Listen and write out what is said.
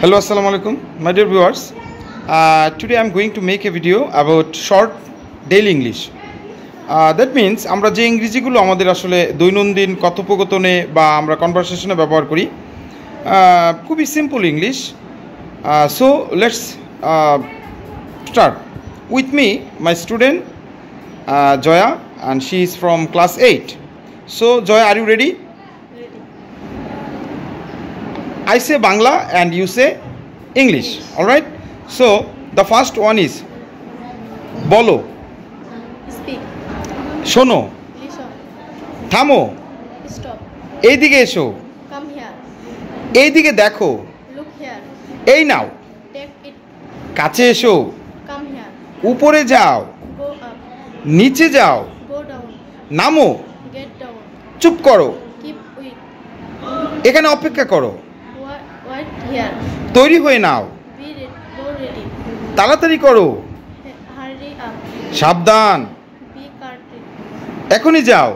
Hello, assalamu alaikum, my dear viewers. Today I am going to make a video about short daily English. That means আমরা যে ইংরেজিগুলো আমাদের আসলে দৈনন্দিন কথোপকথনে বা আমরা কনভারসেশনে ব্যবহার করি খুবই simple English. So let's start. With me, my student Joya, and she is from class 8. So Joya, are you ready? I say Bangla and you say English. All right. So the first one is bolo. Speak. Shono. Listen. Thamo. Stop. এইদিকে এসো. Come here. এইদিকে দেখো. Look here. এই নাও. Take it. কাছে এসো. Come here. উপরে যাও. Go up. নিচে যাও. Go down. নামো. Get down. চুপ করো. Keep quiet. এখানে অপেক্ষা করো. Wait here. তৈরি হয়ে নাও. Be ready. Go ready. তাড়াতাড়ি করো. Hurry up. সাবধান. Be careful. এখনই যাও.